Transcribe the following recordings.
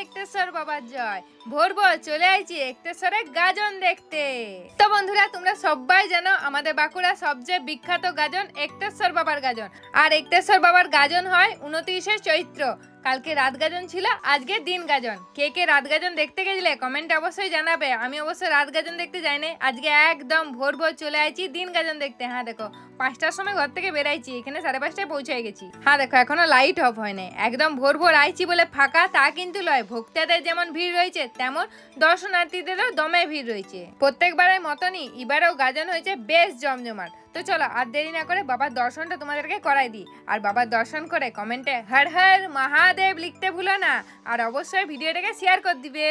একটেশ্বর বাবার জয়। ভোর ভোর চলে আইছি একটেশ্বরের গাজন দেখতে। তো বন্ধুরা, তোমরা সবাই জানো আমাদের বাঁকুড়া সবচেয়ে বিখ্যাত গাজন একটেশ্বর বাবার গাজন। আর একটেশ্বর বাবার গাজন হয় 29শে চৈত্র। কালকে রাত গাজন ছিল, আজকে দিন গাজন। কে কে রাত গাজন দেখতে গেছিলে কমেন্টে অবশ্যই জানাবে। আমি অবশ্য রাত গাজন দেখতে যাইনি, আজকে একদম ভোর ভোর চলে আইছি দিন গাজন দেখতে। হ্যাঁ দেখো, 5টার সময় ঘর থেকে বেরাইছি, এখানে 5:30টায় পৌঁছে গেছি। হ্যাঁ দেখো, এখনো লাইট অফ হয় নাই। একদম ভোর ভোর আইছি বলে ফাঁকা তা কিন্তু লয়। ভক্তদের যেমন ভিড় রয়েছে তেমন দর্শনার্থীদেরও দমে ভিড় রয়েছে। প্রত্যেকবারের মতনই এবারেও গাজন হয়েছে বেশ জমজমাট। তো চলো আর দেরি না করে বাবার দর্শনটা তোমাদেরকে করাই দিই। আর বাবার দর্শন করে কমেন্টে হর হর মহাদেব লিখতে ভুলো না। আর অবশ্যই ভিডিওটাকে শেয়ার করে দিবে।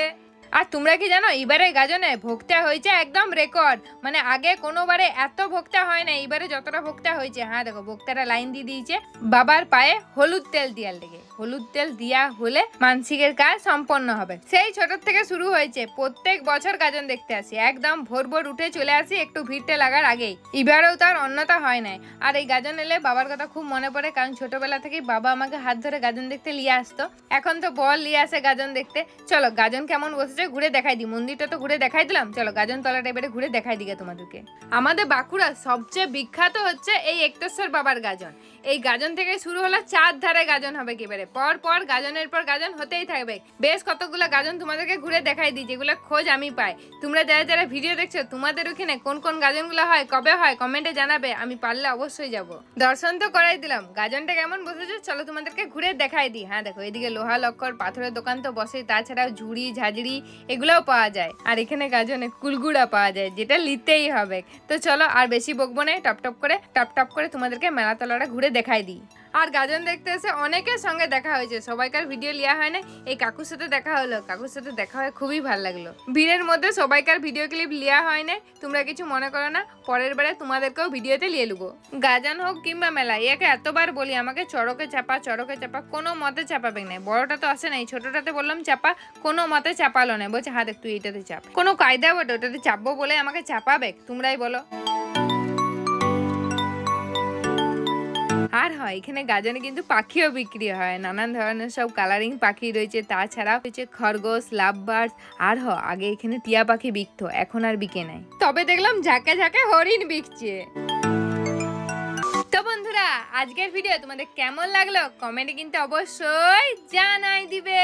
আর তোমরা কি জানো, এবারে গাজনে ভোক্তা হয়েছে একদম রেকর্ড। মানে আগে কোনোবারে এত ভোক্তা হয় না, এবারে যতটা ভোক্তা হয়েছে। হ্যাঁ দেখো, ভোক্তারা লাইন দিয়ে দিয়েছে বাবার পায়ে হলুদ তেল দিয়ার লেগে। হলুদ তেল দিয়া হলে মানসিকের কাজ সম্পন্ন হবে। সেই ছোট থেকে শুরু হয়েছে, প্রত্যেক বছর গাজন দেখতে আসি। একদম ভোর ভোর উঠে চলে আসি একটু ভিড়টা লাগার আগেই। এবারেও তার অন্যতা হয় নাই। আর এই গাজন এলে বাবার কথা খুব মনে পড়ে, কারণ ছোটবেলা থেকেই বাবা আমাকে হাত ধরে গাজন দেখতে নিয়ে আসতো। এখন তো বল নিয়ে আসে গাজন দেখতে। চলো গাজন কেমন বসেছে ঘুরে দেখাই দিই। মন্দিরটা তো ঘুরে দেখাই দিলাম, চলো গাজন তলাটা এবারে ঘুরে দেখাই দিকে তোমাদেরকে। আমাদের বাঁকুড়া সবচেয়ে বিখ্যাত হচ্ছে এই একটেশ্বর বাবার গাজন। এই গাজন থেকে শুরু হলো 4 ধারে গাজন হবে, এবারে পর পর গাজনের পর গাজন হতেই থাকবে। বেশ কতগুলো গাজন তোমাদেরকে ঘুরে দেখাই দিই, যেগুলো খোঁজ আমি পাই। তোমরা যারা যারা ভিডিও দেখছো, তোমাদের ওখানে কোন কোন গাজনগুলো হয়, কবে হয়, কমেন্টে জানাবে। আমি পারলে অবশ্যই যাব। দর্শন তো করাই দিলাম, গাজনটা কেমন বসেছে চলো তোমাদেরকে ঘুরে দেখাই দিই। হ্যাঁ দেখো, এদিকে লোহা লক্কর পাথরের দোকান তো বসেই, তাছাড়াও ঝুড়ি ঝাঁঝরি এগুলোও পাওয়া যায়। আর এখানে গাজনে কুলগুড়া পাওয়া যায়, যেটা নিতেই হবে। তো চলো আর বেশি বকবো না, টপ টপ করে তোমাদেরকে মেলা তলাটা ঘুরে দেখাই দিই। আর গাজন দেখতে এসে অনেকের সঙ্গে দেখা হয়েছে, সবাইকার ভিডিও লিয়া হয় না। এই কাকুর সাথে দেখা হলো, কাকুর সাথে দেখা হয় খুবই ভালো লাগলো। ভিড়ের মধ্যে সবাইকার ভিডিও ক্লিপ লিয়া হয় না, তোমরা কিছু মনে করো না। পরের বারে তোমাদেরকেও ভিডিওতে লিয়ে নেবো। গাজন হোক কিংবা মেলা, ইয়াকে এতবার বলি আমাকে চড়কে চাপা, কোনো মতে চাপাবে না। বড়টা তো আসে নাই, ছোটটাতে বললাম চাপা, কোনো মতে চাপালো না। বলছে হ্যাঁ দেখ তুই এটাতে চাপ, কোনো কায়দা বটে ওটাতে চাপবো বলে আমাকে চাপাবে, তোমরাই বলো। আর হয় এখানে গাজনে কিন্তু পাখিও বিক্রি হয়, নানান ধরনের সব কালারিং পাখি রয়েছে। তাছাড়া হচ্ছে খরগোশ, লাভ বার্ডস। আর আগে এখানে টিয়া পাখি বিকতো, এখন আর বিকে নাই। তবে দেখলাম ঝাঁকে ঝাঁকে হরিণ বিকছে। তো বন্ধুরা, আজকের ভিডিও তোমাদের কেমন লাগলো কমেন্টে কিন্তু অবশ্যই জানাই দিবে।